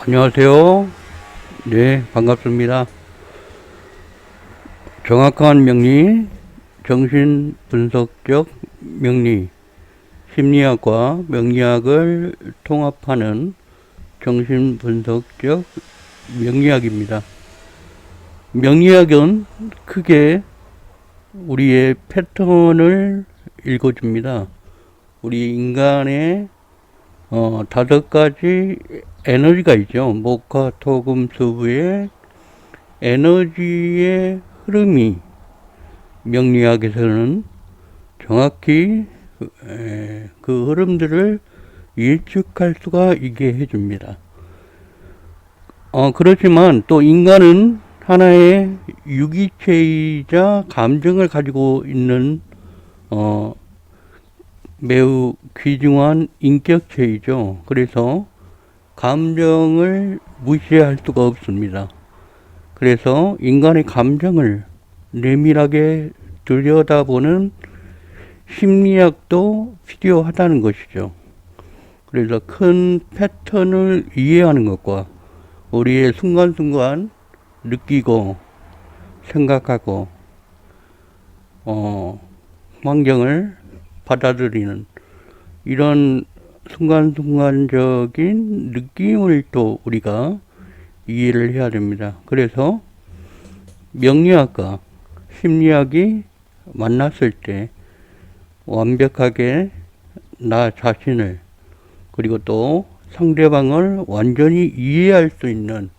안녕하세요. 네, 반갑습니다. 정확한 명리, 정신분석적 명리, 심리학과 명리학을 통합하는 정신분석적 명리학입니다. 명리학은 크게 우리의 패턴을 읽어줍니다. 우리 인간의 5가지 에너지가 있죠. 목화, 토, 금, 수부의 에너지의 흐름이 명리학에서는 정확히 그 흐름들을 예측할 수가 있게 해줍니다. 그렇지만 또 인간은 하나의 유기체이자 감정을 가지고 있는 매우 귀중한 인격체이죠. 그래서 감정을 무시할 수가 없습니다. 그래서 인간의 감정을 내밀하게 들여다보는 심리학도 필요하다는 것이죠. 그래서 큰 패턴을 이해하는 것과 우리의 순간순간 느끼고 생각하고 환경을 받아들이는 이런 순간순간적인 느낌을 또 우리가 이해를 해야 됩니다. 그래서 명리학과 심리학이 만났을 때 완벽하게 나 자신을 그리고 또 상대방을 완전히 이해할 수 있는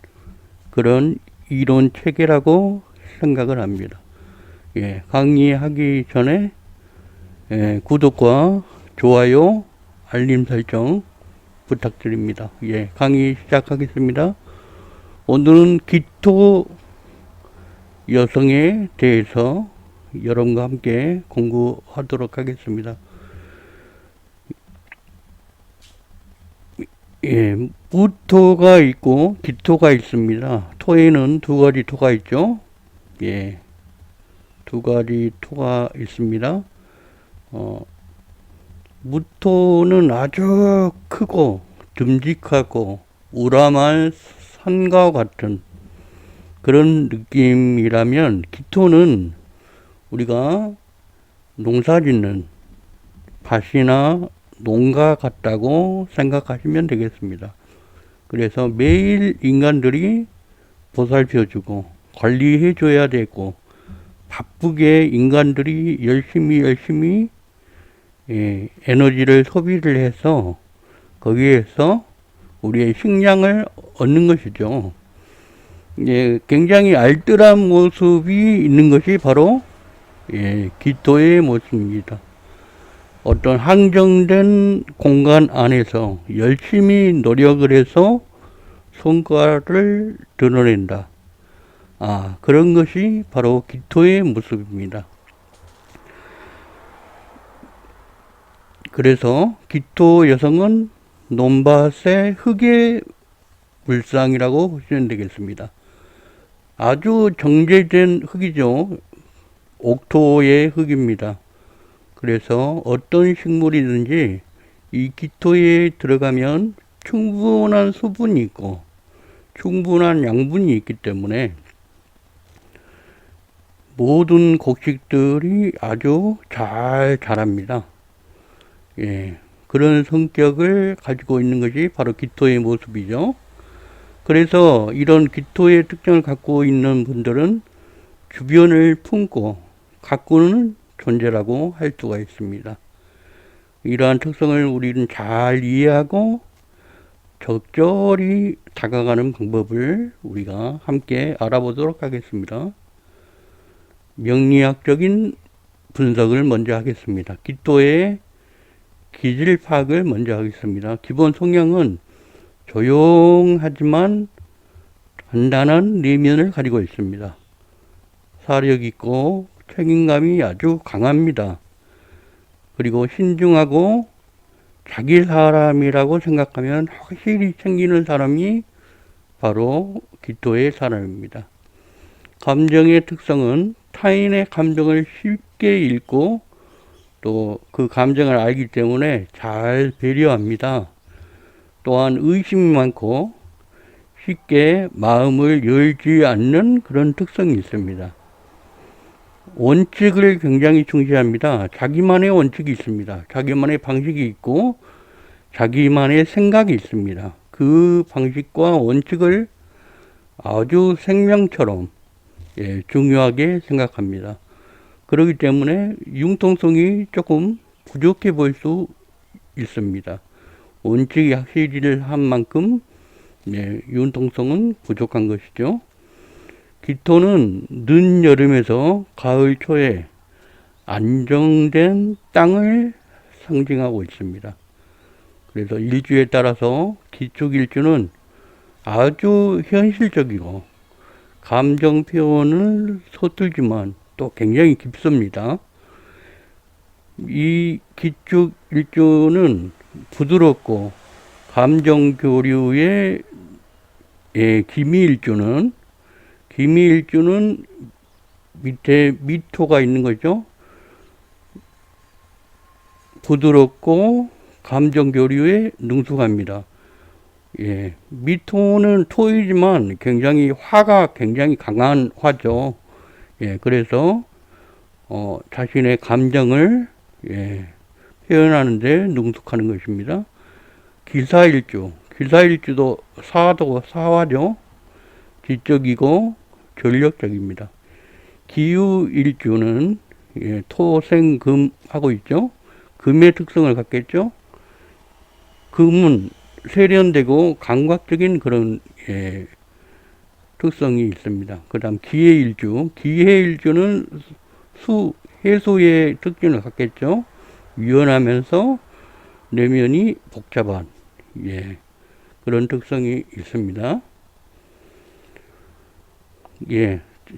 그런 이론 체계라고 생각을 합니다. 강의하기 전에 구독과 좋아요, 알림 설정 부탁드립니다. 강의 시작하겠습니다. 오늘은 기토 여성에 대해서 여러분과 함께 공부하도록 하겠습니다. 무토가 있고 기토가 있습니다. 토에는 2가지 토가 있죠. 2가지 토가 있습니다. 무토는 아주 크고 듬직하고 우람한 산과 같은 그런 느낌이라면 기토는 우리가 농사짓는 밭이나 농가 같다고 생각하시면 되겠습니다. 그래서 매일 인간들이 보살펴주고 관리해줘야 되고 바쁘게 인간들이 열심히 에너지를 소비를 해서 거기에서 우리의 식량을 얻는 것이죠. 굉장히 알뜰한 모습이 있는 것이 바로 기토의 모습입니다. 어떤 한정된 공간 안에서 열심히 노력을 해서 성과를 드러낸다. 그런 것이 바로 기토의 모습입니다. 그래서 기토 여성은 논밭의 흙의 물상이라고 보시면 되겠습니다. 아주 정제된 흙이죠. 옥토의 흙입니다. 그래서 어떤 식물이든지 이 기토에 들어가면 충분한 수분이 있고 충분한 양분이 있기 때문에 모든 곡식들이 아주 잘 자랍니다. 그런 성격을 가지고 있는 것이 바로 기토의 모습이죠. 그래서 이런 기토의 특징을 갖고 있는 분들은 주변을 품고 가꾸는 존재라고 할 수가 있습니다. 이러한 특성을 우리는 잘 이해하고 적절히 다가가는 방법을 우리가 함께 알아보도록 하겠습니다. 명리학적인 분석을 먼저 하겠습니다. 기토의 기질 파악을 먼저 하겠습니다. 기본 성향은 조용하지만 단단한 내면을 가지고 있습니다. 사력 있고 책임감이 아주 강합니다. 그리고 신중하고 자기 사람이라고 생각하면 확실히 챙기는 사람이 바로 기토의 사람입니다. 감정의 특성은 타인의 감정을 쉽게 읽고 또 그 감정을 알기 때문에 잘 배려합니다. 또한 의심이 많고 쉽게 마음을 열지 않는 그런 특성이 있습니다. 원칙을 굉장히 중시합니다. 자기만의 원칙이 있습니다. 자기만의 방식이 있고 자기만의 생각이 있습니다. 그 방식과 원칙을 아주 생명처럼 중요하게 생각합니다. 그렇기 때문에 융통성이 조금 부족해 보일 수 있습니다. 원칙이 확실히 한 만큼 융통성은 부족한 것이죠. 기토는 늦여름에서 가을 초에 안정된 땅을 상징하고 있습니다. 그래서 일주에 따라서 기축일주는 아주 현실적이고 감정 표현을 서툴지만 또 굉장히 깊습니다. 이 기축일주는 부드럽고 감정 교류의 기미일주는 밑에 미토가 있는 거죠. 부드럽고 감정 교류에 능숙합니다. 미토는 토이지만 굉장히 화가 굉장히 강한 화죠. 그래서 자신의 감정을 표현하는데 능숙하는 것입니다. 기사일주도 사화죠. 지적이고 전력적입니다. 기후일주는 토생금 하고 있죠. 금의 특성을 갖겠죠. 금은 세련되고 감각적인 그런 특성이 있습니다. 그 다음 기해일주는 해소의 특징을 갖겠죠. 유연하면서 내면이 복잡한 그런 특성이 있습니다.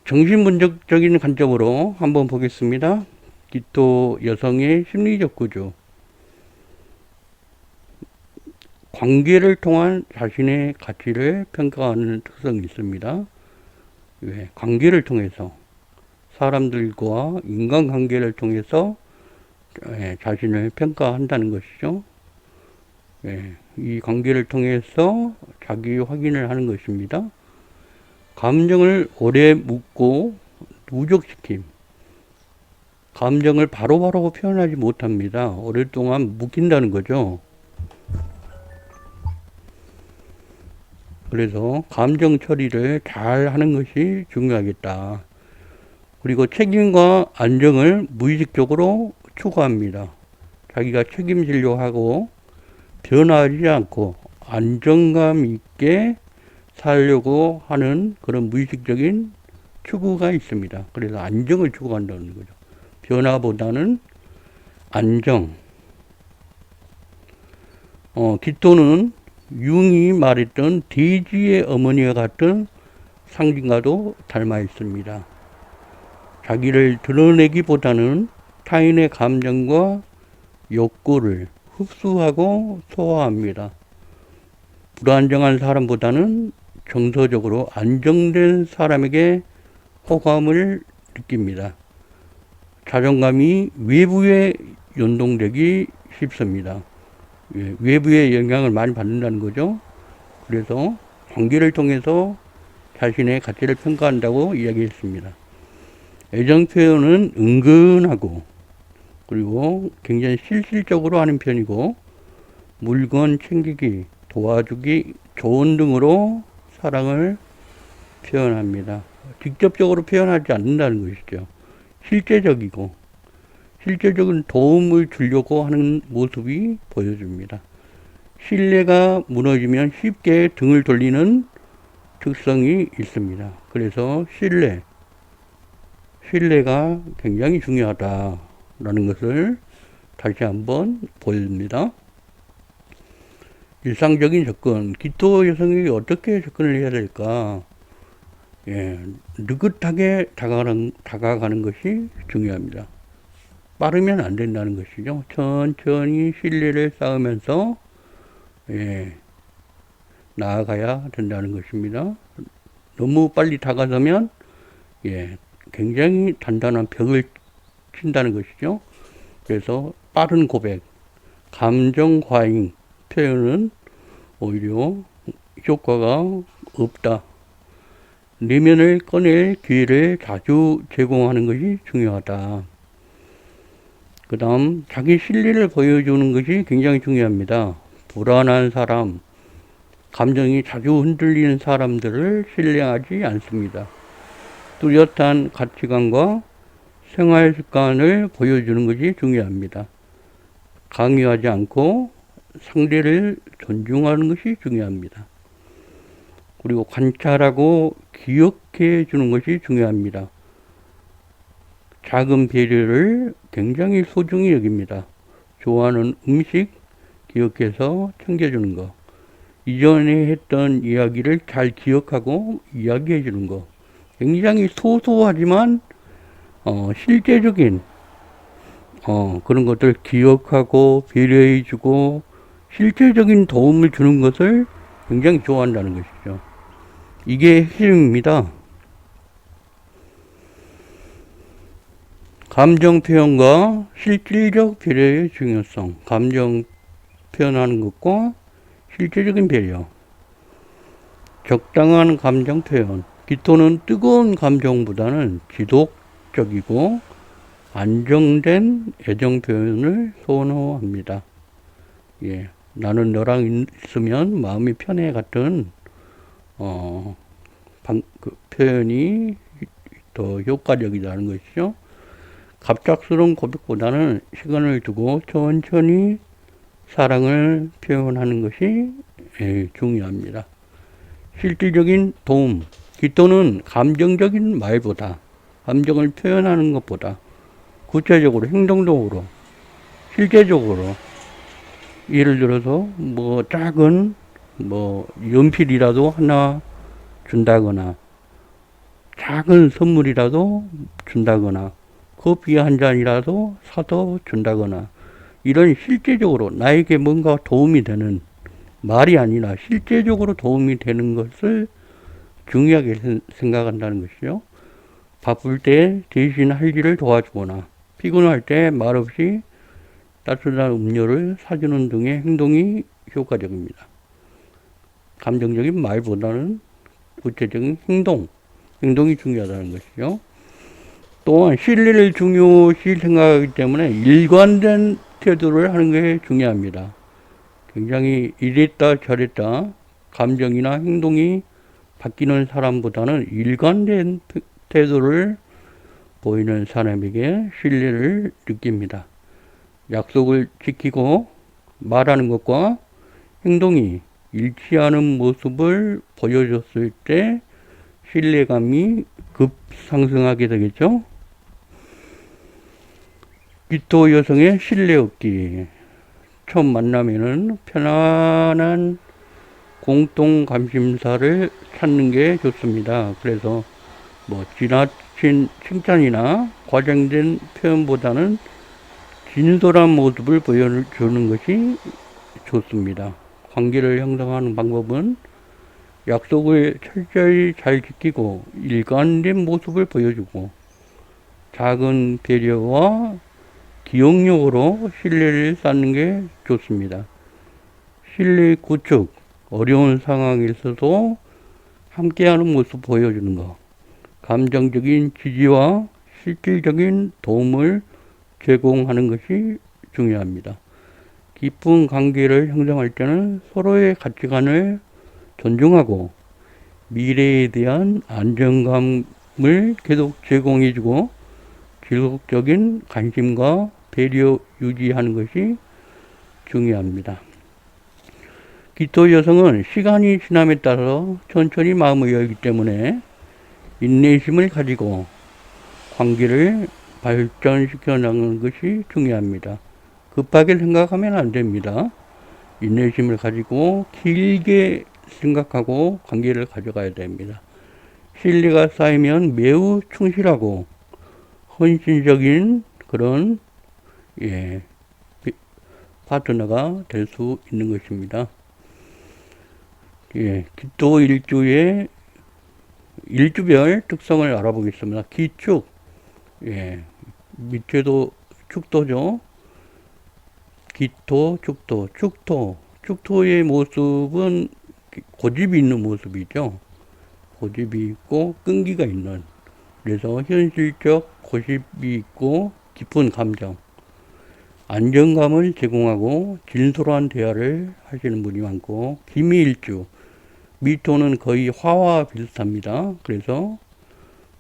정신분석적인 관점으로 한번 보겠습니다. 기토 여성의 심리적 구조. 관계를 통한 자신의 가치를 평가하는 특성이 있습니다. 관계를 통해서 사람들과 인간관계를 통해서 자신을 평가한다는 것이죠. 이 관계를 통해서 자기 확인을 하는 것입니다. 감정을 오래 묻고 누적시킴. 감정을 바로바로 표현하지 못합니다. 오랫동안 묵힌다는 거죠. 그래서 감정 처리를 잘 하는 것이 중요하겠다. 그리고 책임과 안정을 무의식적으로 추구합니다. 자기가 책임지려고 하고 변하지 않고 안정감 있게 살려고 하는 그런 무의식적인 추구가 있습니다. 그래서 안정을 추구한다는 거죠. 변화보다는 안정. 기토는 융이 말했던 돼지의 어머니와 같은 상징과도 닮아 있습니다. 자기를 드러내기보다는 타인의 감정과 욕구를 흡수하고 소화합니다. 불안정한 사람보다는 정서적으로 안정된 사람에게 호감을 느낍니다. 자존감이 외부에 연동되기 쉽습니다. 외부의 영향을 많이 받는다는 거죠. 그래서 관계를 통해서 자신의 가치를 평가한다고 이야기했습니다. 애정 표현은 은근하고 그리고 굉장히 실질적으로 하는 편이고 물건 챙기기, 도와주기, 조언 등으로 사랑을 표현합니다. 직접적으로 표현하지 않는다는 것이죠. 실제적인 도움을 주려고 하는 모습이 보여줍니다. 신뢰가 무너지면 쉽게 등을 돌리는 특성이 있습니다. 그래서 신뢰가 굉장히 중요하다라는 것을 다시 한번 보여줍니다. 일상적인 접근, 기토 여성이 어떻게 접근을 해야 될까? 느긋하게 다가가는 것이 중요합니다. 빠르면 안 된다는 것이죠. 천천히 신뢰를 쌓으면서 나아가야 된다는 것입니다. 너무 빨리 다가서면 굉장히 단단한 벽을 친다는 것이죠. 그래서 빠른 고백, 감정 과잉 표현은 오히려 효과가 없다. 내면을 꺼낼 기회를 자주 제공하는 것이 중요하다. 그 다음 자기 실리를 보여주는 것이 굉장히 중요합니다. 불안한 사람, 감정이 자주 흔들리는 사람들을 신뢰하지 않습니다. 뚜렷한 가치관과 생활 습관을 보여주는 것이 중요합니다. 강요하지 않고 상대를 존중하는 것이 중요합니다. 그리고 관찰하고 기억해 주는 것이 중요합니다. 작은 배려를 굉장히 소중히 여깁니다. 좋아하는 음식 기억해서 챙겨주는 것. 이전에 했던 이야기를 잘 기억하고 이야기해 주는 것. 굉장히 소소하지만 실제적인 그런 것들 기억하고 배려해 주고 실제적인 도움을 주는 것을 굉장히 좋아한다는 것이죠. 이게 핵심입니다. 감정 표현과 실질적 배려의 중요성. 감정 표현하는 것과 실제적인 배려. 적당한 감정 표현. 기토는 뜨거운 감정보다는 지속적이고 안정된 애정 표현을 선호합니다. 예, 나는 너랑 있으면 마음이 편해 같은 그 표현이 더 효과적이라는 것이죠. 갑작스러운 고백보다는 시간을 두고 천천히 사랑을 표현하는 것이 중요합니다. 실질적인 도움. 기토는 감정적인 말보다, 감정을 표현하는 것보다 구체적으로, 행동적으로, 실제적으로, 예를 들어서 작은 연필이라도 하나 준다거나, 작은 선물이라도 준다거나, 커피 한 잔이라도 사도 준다거나, 이런 실제적으로 나에게 뭔가 도움이 되는, 말이 아니라 실제적으로 도움이 되는 것을 중요하게 생각한다는 것이죠. 바쁠 때 대신 할 일을 도와주거나, 피곤할 때 말없이 따뜻한 음료를 사주는 등의 행동이 효과적입니다. 감정적인 말보다는 구체적인 행동이 중요하다는 것이죠. 또한 신뢰를 중요시 생각하기 때문에 일관된 태도를 하는 게 중요합니다. 굉장히 이랬다 저랬다 감정이나 행동이 바뀌는 사람보다는 일관된 태도를 보이는 사람에게 신뢰를 느낍니다. 약속을 지키고 말하는 것과 행동이 일치하는 모습을 보여줬을 때 신뢰감이 급상승하게 되겠죠. 기토 여성의 신뢰 얻기. 처음 만나면은 편안한 공통 관심사를 찾는 게 좋습니다. 그래서 지나친 칭찬이나 과장된 표현보다는 진솔한 모습을 보여주는 것이 좋습니다. 관계를 형성하는 방법은 약속을 철저히 잘 지키고 일관된 모습을 보여주고 작은 배려와 기억력으로 신뢰를 쌓는 게 좋습니다. 신뢰 구축, 어려운 상황에서도 함께하는 모습 보여주는 것, 감정적인 지지와 실질적인 도움을 제공하는 것이 중요합니다. 깊은 관계를 형성할 때는 서로의 가치관을 존중하고 미래에 대한 안정감을 계속 제공해주고 지속적인 관심과 배려 유지하는 것이 중요합니다. 기토 여성은 시간이 지남에 따라 천천히 마음을 열기 때문에 인내심을 가지고 관계를 발전시켜 나가는 것이 중요합니다. 급하게 생각하면 안 됩니다. 인내심을 가지고 길게 생각하고 관계를 가져가야 됩니다. 신뢰가 쌓이면 매우 충실하고 헌신적인 그런 파트너가 될 수 있는 것입니다. 기토 일주의 일주별 특성을 알아보겠습니다. 기축, 밑에도 축토죠. 기토, 축토, 축토의 모습은 고집이 있는 모습이죠. 고집이 있고 끈기가 있는, 그래서 현실적 고집이 있고 깊은 감정, 안정감을 제공하고 진솔한 대화를 하시는 분이 많고, 기미일주, 미토는 거의 화와 비슷합니다. 그래서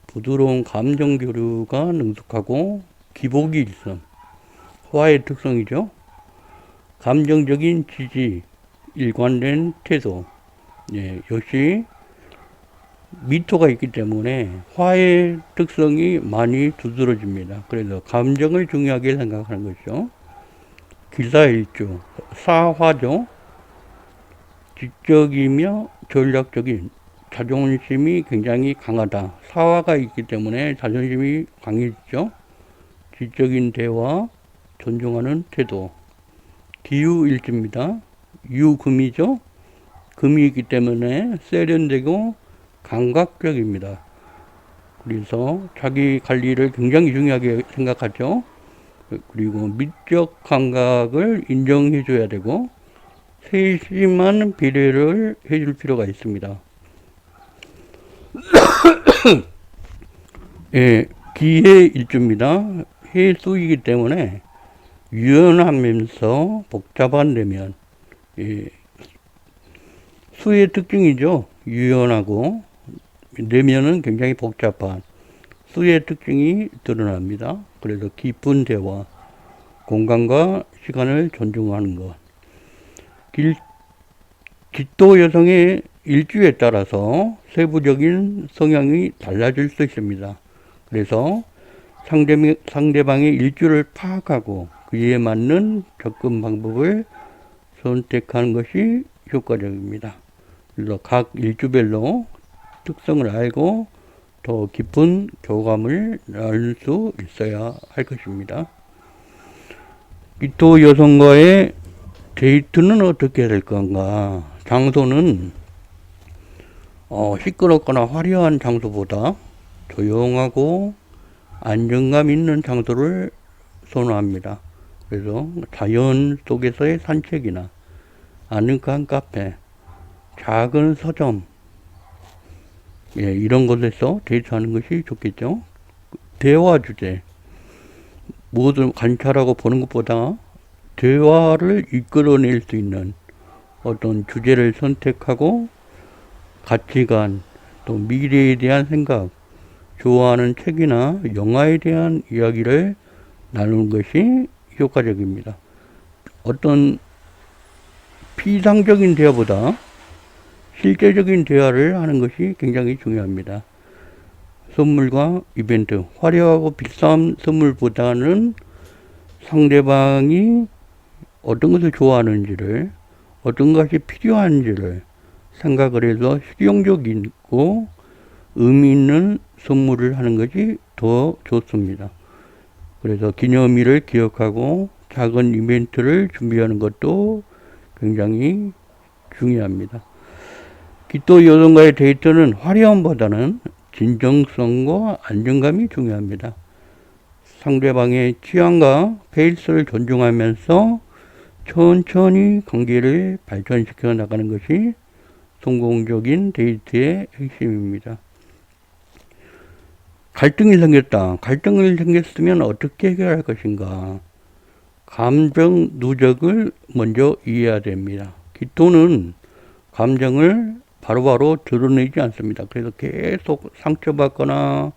부드러운 감정 교류가 능숙하고 기복이 있음, 화의 특성이죠. 감정적인 지지, 일관된 태도, 역시 미토가 있기 때문에 화의 특성이 많이 두드러집니다. 그래서 감정을 중요하게 생각하는 것이죠. 기사일주, 사화죠. 지적이며 전략적인, 자존심이 굉장히 강하다. 사화가 있기 때문에 자존심이 강해지죠. 지적인 대화, 존중하는 태도. 기유일주입니다. 유금이죠. 금이 있기 때문에 세련되고 감각적입니다. 그래서 자기 관리를 굉장히 중요하게 생각하죠. 그리고 미적 감각을 인정해 줘야 되고 세심한 배려를 해줄 필요가 있습니다. 예, 기해일주입니다. 해수이기 때문에 유연하면서 복잡한 내면, 수의 특징이죠. 유연하고 내면은 굉장히 복잡한 수의 특징이 드러납니다. 그래서 깊은 대화, 공간과 시간을 존중하는 것. 기토 여성의 일주에 따라서 세부적인 성향이 달라질 수 있습니다. 그래서 상대방의 일주를 파악하고 그에 맞는 접근 방법을 선택하는 것이 효과적입니다. 그래서 각 일주별로 특성을 알고 더 깊은 교감을 나눌 수 있어야 할 것입니다. 기토 여성과의 데이트는 어떻게 될 건가? 장소는 시끄럽거나 화려한 장소보다 조용하고 안정감 있는 장소를 선호합니다. 그래서 자연 속에서의 산책이나 아늑한 카페, 작은 서점, 이런 곳에서 데이트하는 것이 좋겠죠. 대화 주제, 무엇을 관찰하고 보는 것보다 대화를 이끌어낼 수 있는 어떤 주제를 선택하고 가치관, 또 미래에 대한 생각, 좋아하는 책이나 영화에 대한 이야기를 나누는 것이 효과적입니다. 어떤 피상적인 대화보다 실제적인 대화를 하는 것이 굉장히 중요합니다. 선물과 이벤트, 화려하고 비싼 선물보다는 상대방이 어떤 것을 좋아하는지를, 어떤 것이 필요한지를 생각을 해서 실용적이고 의미 있는 선물을 하는 것이 더 좋습니다. 그래서 기념일을 기억하고 작은 이벤트를 준비하는 것도 굉장히 중요합니다. 기토 여성과의 데이트는 화려함보다는 진정성과 안정감이 중요합니다. 상대방의 취향과 페이스를 존중하면서 천천히 관계를 발전시켜 나가는 것이 성공적인 데이트의 핵심입니다. 갈등이 생겼다. 갈등이 생겼으면 어떻게 해결할 것인가? 감정 누적을 먼저 이해해야 됩니다. 기토는 감정을 바로바로 드러내지 않습니다. 그래서 계속 상처받거나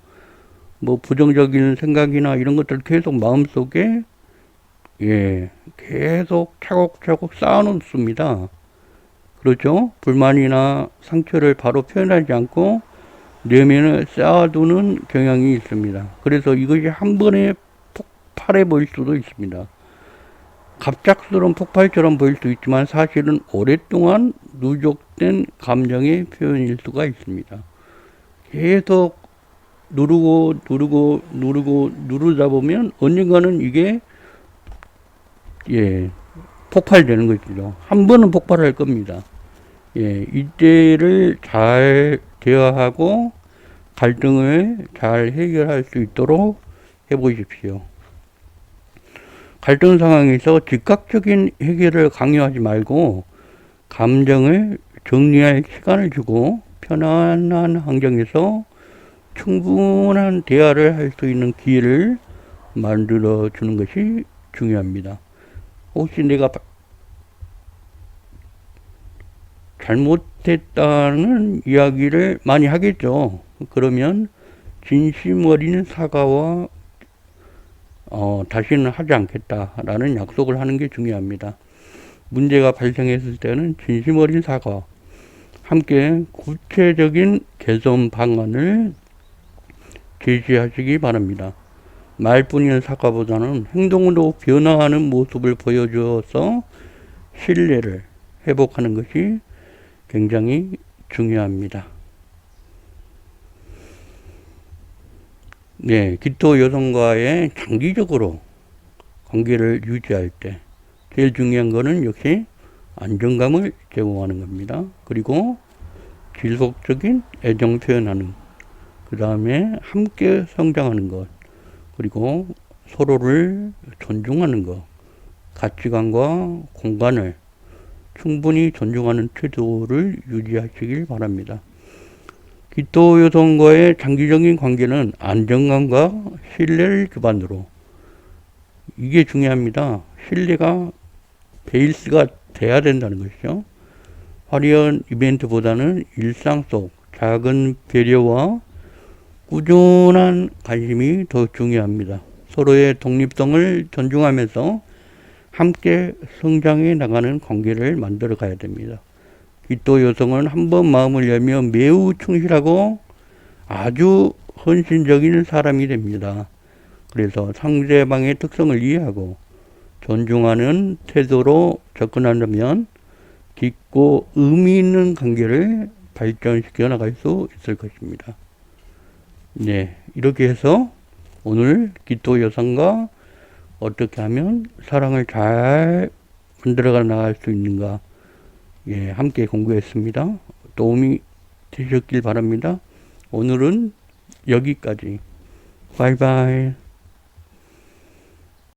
부정적인 생각이나 이런 것들을 계속 마음속에 계속 차곡차곡 쌓아놓습니다. 그렇죠? 불만이나 상처를 바로 표현하지 않고 내면에 쌓아두는 경향이 있습니다. 그래서 이것이 한 번에 폭발해 보일 수도 있습니다. 갑작스러운 폭발처럼 보일 수 있지만 사실은 오랫동안 누적된 감정의 표현일 수가 있습니다. 계속 누르다 보면 언젠가는 이게 폭발되는 것이죠. 한 번은 폭발할 겁니다. 이때를 잘 대화하고 갈등을 잘 해결할 수 있도록 해보십시오. 갈등 상황에서 즉각적인 해결을 강요하지 말고 감정을 정리할 시간을 주고 편안한 환경에서 충분한 대화를 할 수 있는 기회를 만들어 주는 것이 중요합니다. 혹시 내가 잘못했다는 이야기를 많이 하겠죠. 그러면 진심 어린 사과와 다시는 하지 않겠다라는 약속을 하는 게 중요합니다. 문제가 발생했을 때는 진심 어린 사과, 함께 구체적인 개선 방안을 제시하시기 바랍니다. 말뿐인 사과보다는 행동으로 변화하는 모습을 보여주어서 신뢰를 회복하는 것이 굉장히 중요합니다. 네, 기토 여성과의 장기적으로 관계를 유지할 때 제일 중요한 거는 역시 안정감을 제공하는 겁니다. 그리고 지속적인 애정 표현하는, 그 다음에 함께 성장하는 것, 그리고 서로를 존중하는 것, 가치관과 공간을 충분히 존중하는 태도를 유지하시길 바랍니다. 기토 여성과의 장기적인 관계는 안정감과 신뢰를 기반으로, 이게 중요합니다. 신뢰가 베이스가 돼야 된다는 것이죠. 화려한 이벤트보다는 일상 속 작은 배려와 꾸준한 관심이 더 중요합니다. 서로의 독립성을 존중하면서 함께 성장해 나가는 관계를 만들어 가야 됩니다. 기토 여성은 한번 마음을 열면 매우 충실하고 아주 헌신적인 사람이 됩니다. 그래서 상대방의 특성을 이해하고 존중하는 태도로 접근한다면 깊고 의미 있는 관계를 발전시켜 나갈 수 있을 것입니다. 네, 이렇게 해서 오늘 기토 여성과 어떻게 하면 사랑을 잘 만들어 나갈 수 있는가, 함께 공부했습니다. 도움이 되셨길 바랍니다. 오늘은 여기까지. 바이바이.